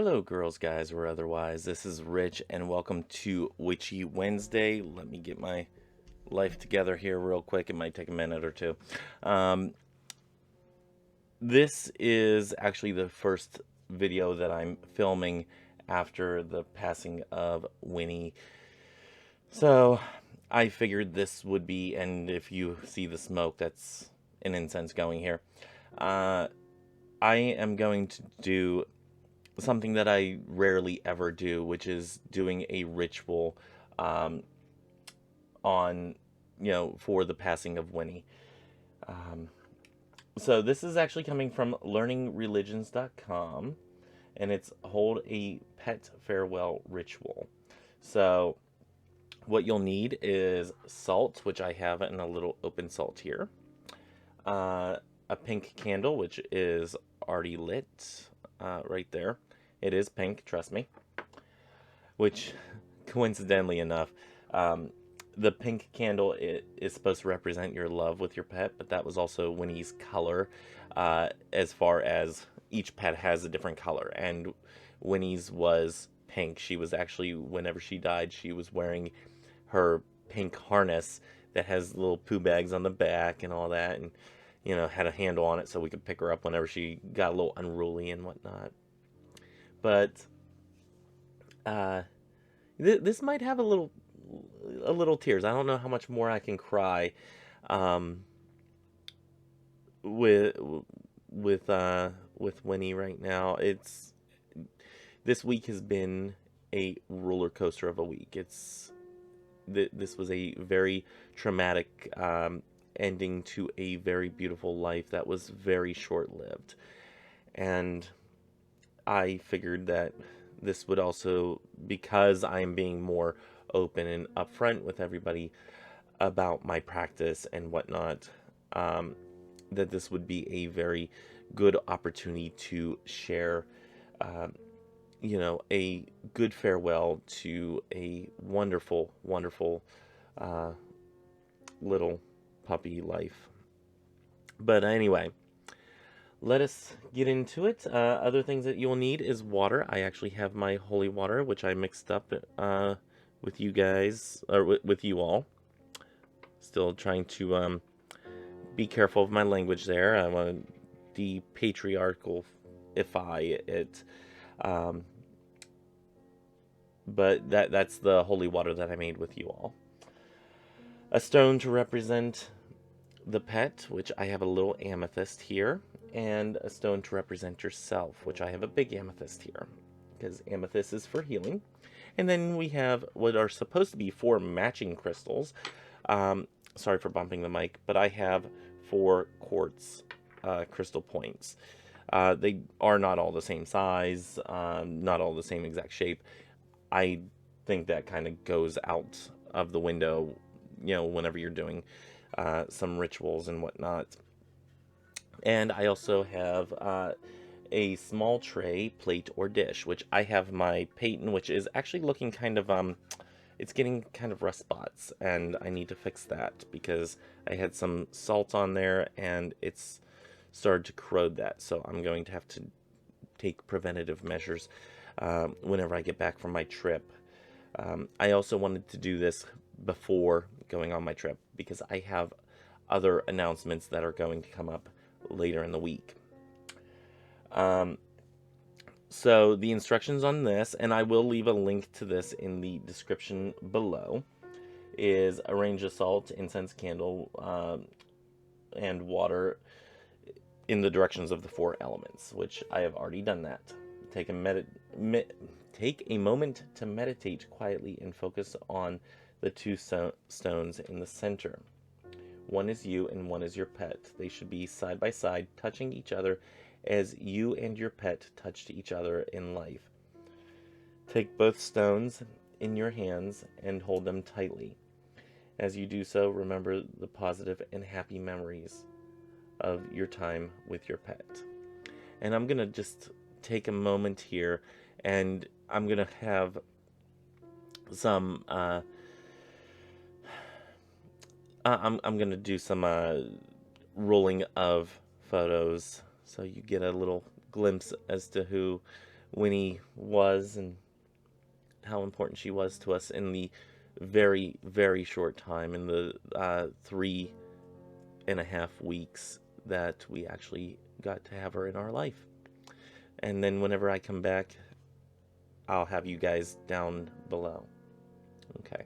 Hello, girls, guys, or otherwise. This is Rich, and welcome to Witchy Wednesday. Let me get my life together here real quick. It might take a minute or two. Um, this is actually the first video that I'm filming after the passing of Winnie. So I figured this would be, and if you see the smoke, that's an incense going here. Uh, I am going to do something that I rarely ever do, which is doing a ritual um, on, for the passing of Winnie. Um, so this is actually coming from learningreligions.com, and it's hold a pet farewell ritual. So what you'll need is salt, which I have in a little open salt here, a pink candle, which is already lit right there. It is pink, trust me. Which, coincidentally enough, the pink candle is supposed to represent your love with your pet, but that was also Winnie's color, as far as each pet has a different color. And Winnie's was pink. She was actually, whenever she died, she was wearing her pink harness that has little poo bags on the back and all that, and had a handle on it so we could pick her up whenever she got a little unruly and whatnot. But this might have a little tears. I don't know how much more I can cry um, with with Winnie right now. This week has been a roller coaster of a week. This was a very traumatic ending to a very beautiful life that was very short lived, and I figured that this would also, because I'm being more open and upfront with everybody about my practice and whatnot, that this would be a very good opportunity to share, uh, a good farewell to a wonderful, wonderful uh, little puppy life. But anyway, let us get into it. Other things that you'll need is water. I actually have my holy water, which I mixed up with you guys, or with you all. Still trying to be careful of my language there. I want to de-patriarchalify it. Um, but that's the holy water that I made with you all. A stone to represent the pet, which I have a little amethyst here, and a stone to represent yourself, which I have a big amethyst here, because amethyst is for healing. And then we have what are supposed to be 4 matching crystals. Sorry for bumping the mic, but I have 4 quartz crystal points. They are not all the same size, not all the same exact shape. I think that kind of goes out of the window, whenever you're doing some rituals and whatnot. And I also have a small tray, plate, or dish, which I have my paten, which is actually looking kind of, it's getting kind of rust spots, and I need to fix that because I had some salt on there and it's started to corrode that. So I'm going to have to take preventative measures whenever I get back from my trip. I also wanted to do this before going on my trip because I have other announcements that are going to come up later in the week. So the instructions on this, and I will leave a link to this in the description below, is arrange the salt, incense, candle, and water in the directions of the 4 elements, which I have already done that. Take a moment to meditate quietly and focus on the 2 stones in the center. One is you and one is your pet. They should be side by side, touching each other as you and your pet touched each other in life. Take both stones in your hands and hold them tightly. As you do so, remember the positive and happy memories of your time with your pet. And I'm going to just take a moment here, and I'm going to have some I'm going to do some rolling of photos so you get a little glimpse as to who Winnie was and how important she was to us in the very, very short time, in the 3.5 weeks that we actually got to have her in our life. And then whenever I come back, I'll have you guys down below. Okay.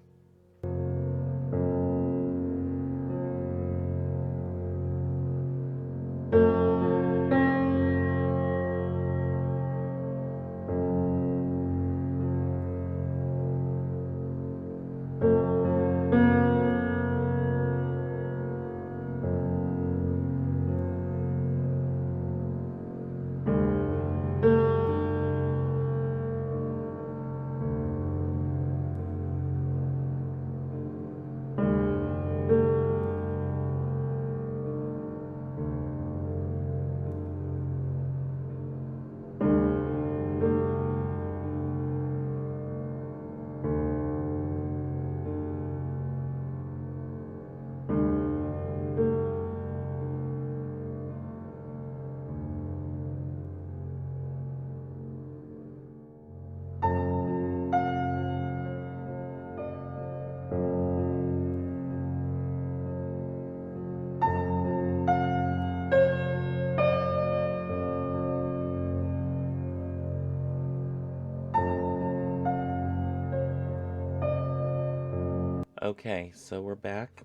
Okay, so we're back.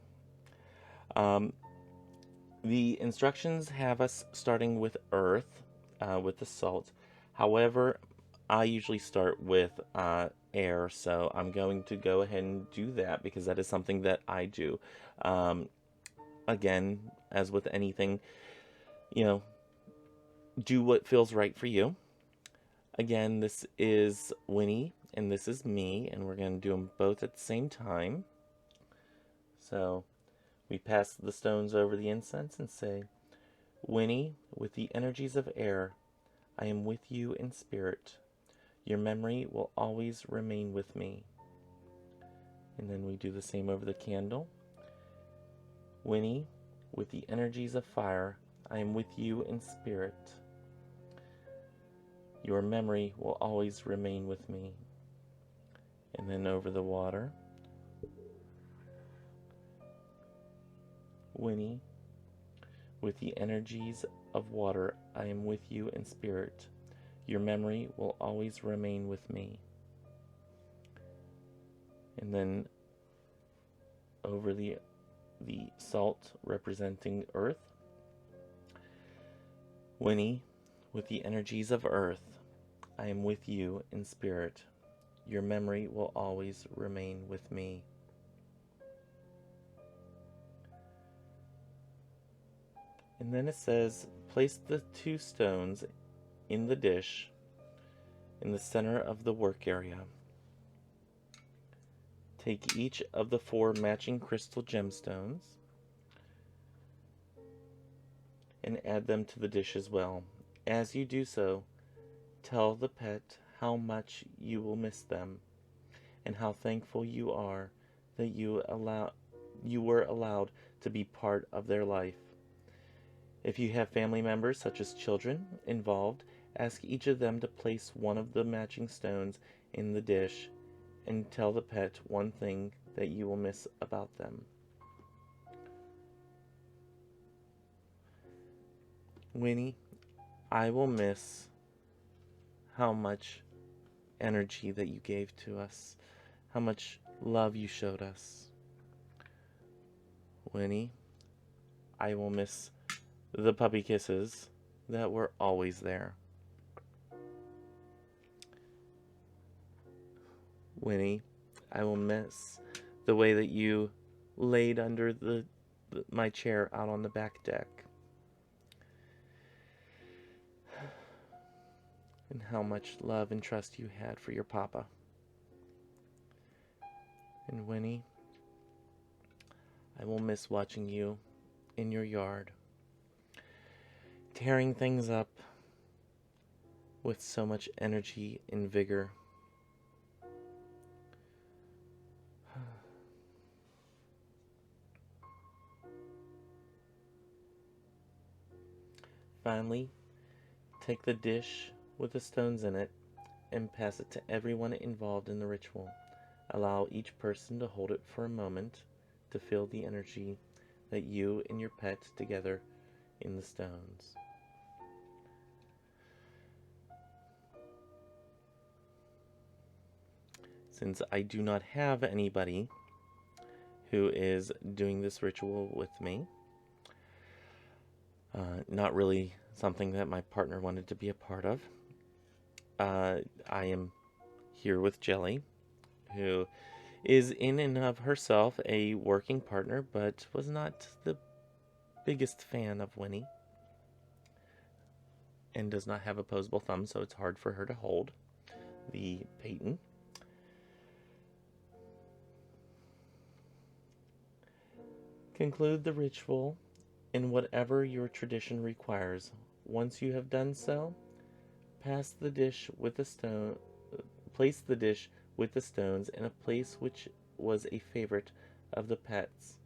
Um, the instructions have us starting with earth, with the salt. However, I usually start with air, so I'm going to go ahead and do that because that is something that I do. Um, Again, as with anything, you know, do what feels right for you. Again, this is Winnie and this is me, and we're going to do them both at the same time. So we pass the stones over the incense and say, Winnie, with the energies of air, I am with you in spirit. Your memory will always remain with me. And then we do the same over the candle. Winnie, with the energies of fire, I am with you in spirit. Your memory will always remain with me. And then over the water. Winnie, with the energies of water, I am with you in spirit. Your memory will always remain with me. And then over the salt representing earth. Winnie, with the energies of earth, I am with you in spirit. Your memory will always remain with me. And then it says, place the 2 stones in the dish in the center of the work area. Take each of the 4 matching crystal gemstones and add them to the dish as well. As you do so, tell the pet how much you will miss them and how thankful you are that you were allowed to be part of their life. If you have family members, such as children, involved, ask each of them to place one of the matching stones in the dish and tell the pet one thing that you will miss about them. Winnie, I will miss how much energy that you gave to us, how much love you showed us. Winnie, I will miss the puppy kisses that were always there. Winnie, I will miss the way that you laid under my chair out on the back deck. And how much love and trust you had for your papa. And Winnie, I will miss watching you in your yard, tearing things up with so much energy and vigor. Finally, take the dish with the stones in it and pass it to everyone involved in the ritual. Allow each person to hold it for a moment to feel the energy that you and your pet together in the stones. Since I do not have anybody who is doing this ritual with me, not really something that my partner wanted to be a part of, I am here with Jelly, who is in and of herself a working partner, but was not the biggest fan of Winnie, and does not have opposable thumbs, so it's hard for her to hold the Peyton. Conclude the ritual in whatever your tradition requires. Once you have done so, pass the dish with the stone. Place the dish with the stones in a place which was a favorite of the pets: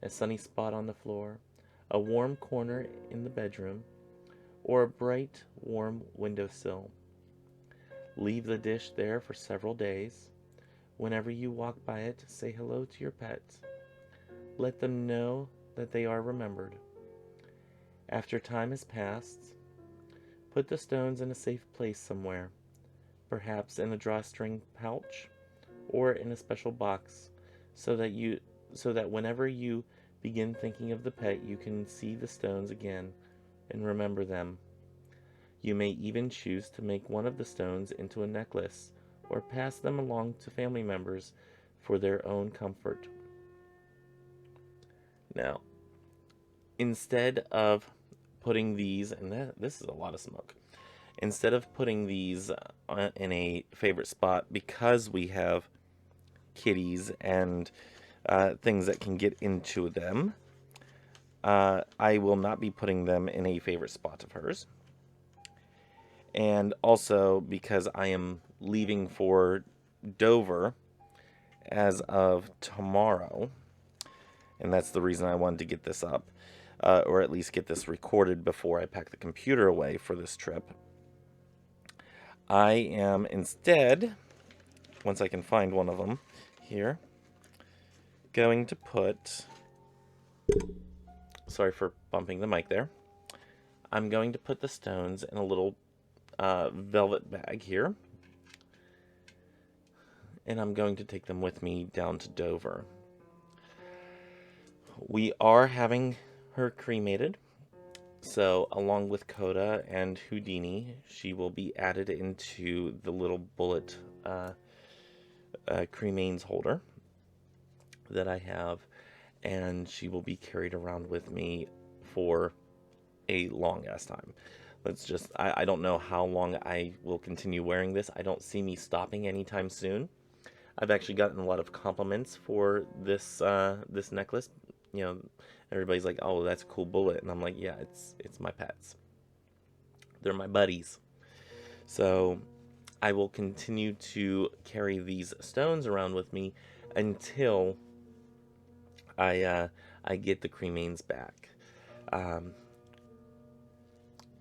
a sunny spot on the floor, a warm corner in the bedroom, or a bright, warm windowsill. Leave the dish there for several days. Whenever you walk by it, say hello to your pets. Let them know that they are remembered. After time has passed, put the stones in a safe place somewhere, perhaps in a drawstring pouch or in a special box, so that whenever you begin thinking of the pet, you can see the stones again and remember them. You may even choose to make one of the stones into a necklace or pass them along to family members for their own comfort. Now, instead of putting these, and this is a lot of smoke, instead of putting these in a favorite spot, because we have kitties and things that can get into them, I will not be putting them in a favorite spot of hers. And also because I am leaving for Dover as of tomorrow, and that's the reason I wanted to get this up, or at least get this recorded before I pack the computer away for this trip. I am instead, once I can find one of them here, going to put, sorry for bumping the mic there, I'm going to put the stones in a little velvet bag here, and I'm going to take them with me down to Dover. We are having her cremated, so along with Coda and Houdini, she will be added into the little bullet cremains holder that I have, and she will be carried around with me for a long ass time. I don't know how long I will continue wearing this. I don't see me stopping anytime soon. I've actually gotten a lot of compliments for this this necklace. You know, everybody's like, "Oh, that's a cool bullet," and I'm like, "Yeah, it's my pets. They're my buddies." So I will continue to carry these stones around with me until I get the cremains back.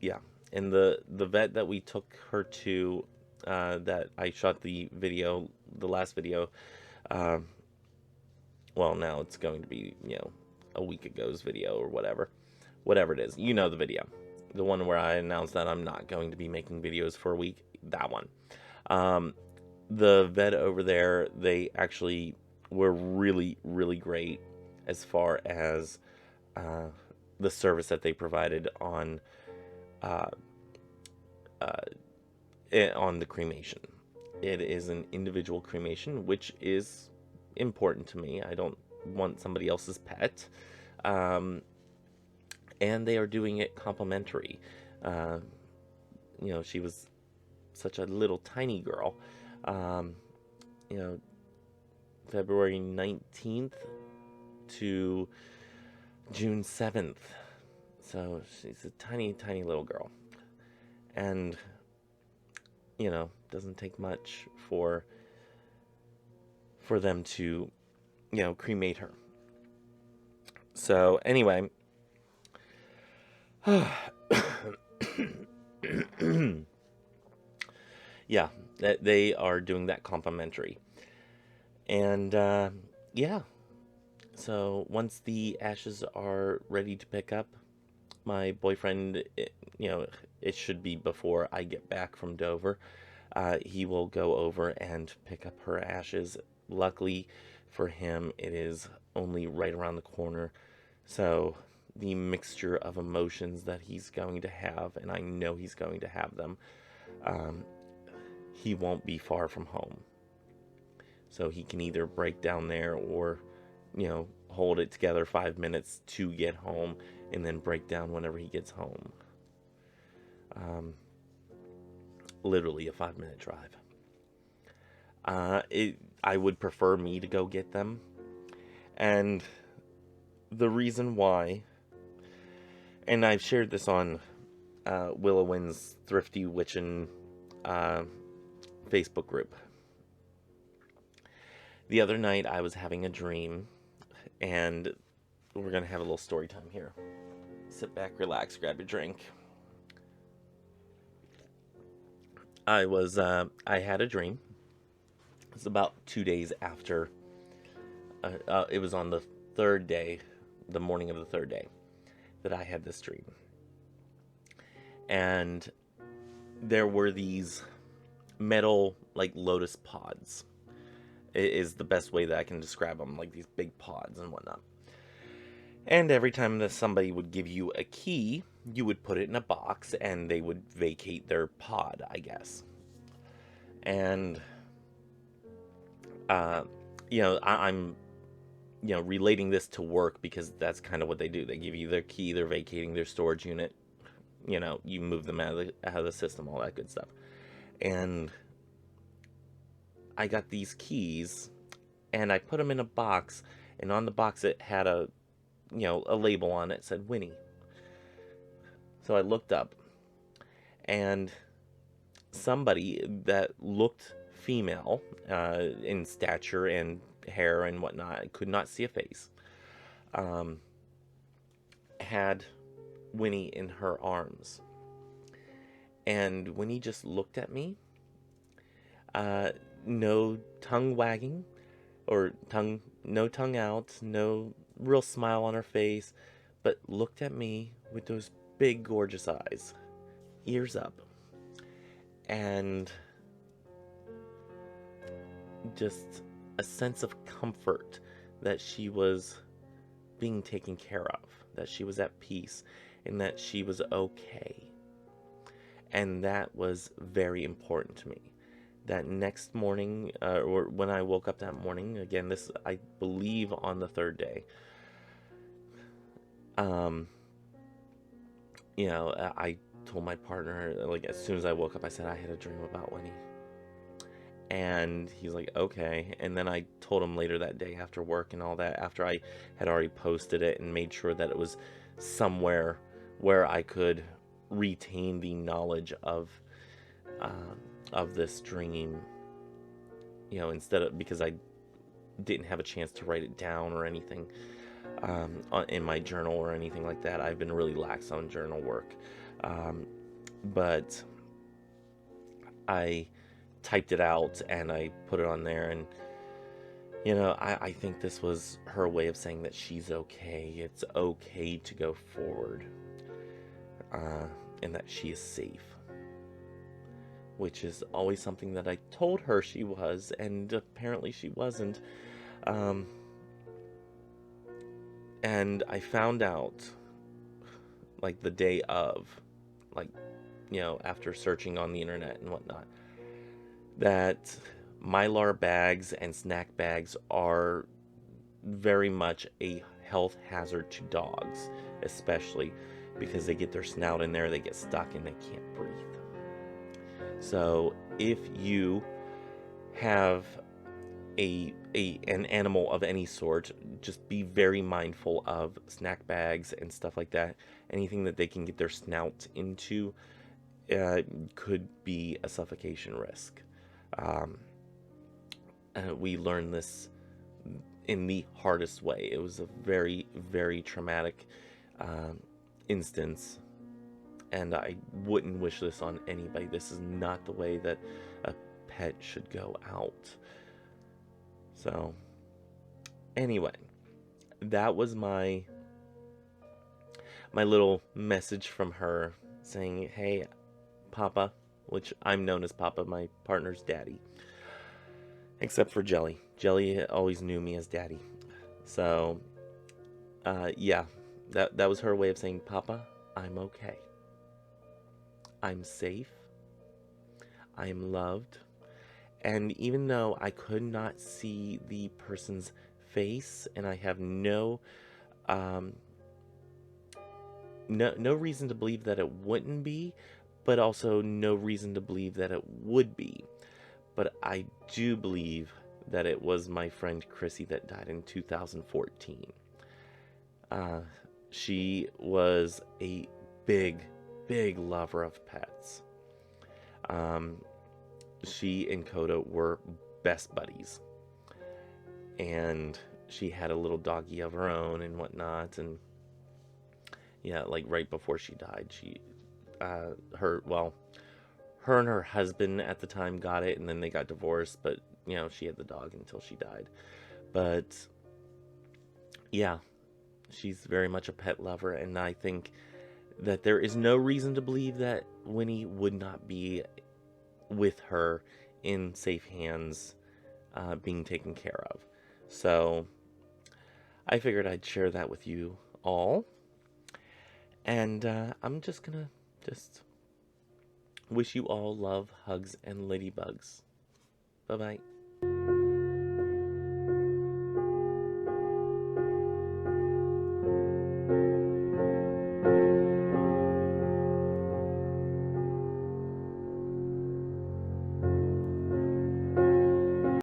Yeah, and the vet that we took her to, that I shot the last video, well, now it's going to be, a week ago's video or whatever it is. You know the video. The one where I announced that I'm not going to be making videos for a week. That one. The vet over there, they actually were really, really great as far as the service that they provided on the cremation. It is an individual cremation, which is important to me. I don't want somebody else's pet. And they are doing it complimentary. She was such a little tiny girl. February 19th to June 7th. So she's a tiny, tiny little girl. And, doesn't take much for them to, cremate her. So, anyway. Yeah, that they are doing that complimentary. And yeah, so once the ashes are ready to pick up, my boyfriend, you know, it should be before I get back from Dover. He will go over and pick up her ashes. Luckily for him, it is only right around the corner. So the mixture of emotions that he's going to have, and I know he's going to have them, um, he won't be far from home. So he can either break down there or, hold it together 5 minutes to get home and then break down whenever he gets home. Um, Literally a 5 minute drive. I would prefer me to go get them. And the reason why, and I've shared this on Willow Wynn's Thrifty Witchin' Facebook group. The other night I was having a dream, and we're going to have a little story time here. Sit back, relax, grab your drink. I had a dream. It was about 2 days after. It was on the third day, the morning of the third day, that I had this dream. And there were these metal, like, lotus pods. It is the best way that I can describe them, like these big pods and whatnot. And every time that somebody would give you a key, you would put it in a box and they would vacate their pod, I guess. And, I'm, relating this to work because that's kind of what they do. They give you their key, they're vacating their storage unit. You move them out of the system, all that good stuff. And I got these keys and I put them in a box, and on the box it had a label on it, said Winnie. So I looked up, and somebody that looked female in stature and hair and whatnot, I could not see a face, had Winnie in her arms. And Winnie just looked at me, no tongue wagging, or no tongue out, no real smile on her face, but looked at me with those big, gorgeous eyes, ears up, and just a sense of comfort that she was being taken care of, that she was at peace, and that she was okay. And that was very important to me. That next morning, or when I woke up that morning, again, this, I believe, on the third day, I told my partner, like, as soon as I woke up, I said I had a dream about Winnie. And he's like, okay. And then I told him later that day after work and all that, after I had already posted it and made sure that it was somewhere where I could retain the knowledge of this dream, instead of, because I didn't have a chance to write it down or anything in my journal or anything like that. I've been really lax on journal work, but I typed it out and I put it on there, and I think this was her way of saying that she's okay. It's okay to go forward, and that she is safe, which is always something that I told her she was, and apparently she wasn't. And I found out, like, the day of, like, after searching on the internet and whatnot, that Mylar bags and snack bags are very much a health hazard to dogs, especially because they get their snout in there, they get stuck, and they can't breathe. So if you have an animal of any sort, just be very mindful of snack bags and stuff like that. Anything that they can get their snout into could be a suffocation risk. We learned this in the hardest way. It was a very, very traumatic instance, and I wouldn't wish this on anybody. This is not the way that a pet should go out. So, anyway, that was my little message from her saying, hey, Papa, which I'm known as Papa, my partner's daddy. Except for Jelly. Jelly always knew me as Daddy. So, yeah, that was her way of saying, Papa, I'm okay. I'm safe. I'm loved. And even though I could not see the person's face, and I have no reason to believe that it wouldn't be, but also no reason to believe that it would be. But I do believe that it was my friend Chrissy that died in 2014. She was a big lover of pets. She and Coda were best buddies. And she had a little doggy of her own and whatnot. And yeah, like right before she died, her and her husband at the time got it, and then they got divorced, but, you know, she had the dog until she died. But, yeah, she's very much a pet lover, and I think that there is no reason to believe that Winnie would not be with her in safe hands, being taken care of. So, I figured I'd share that with you all, and I'm just gonna wish you all love, hugs, and ladybugs. Bye-bye.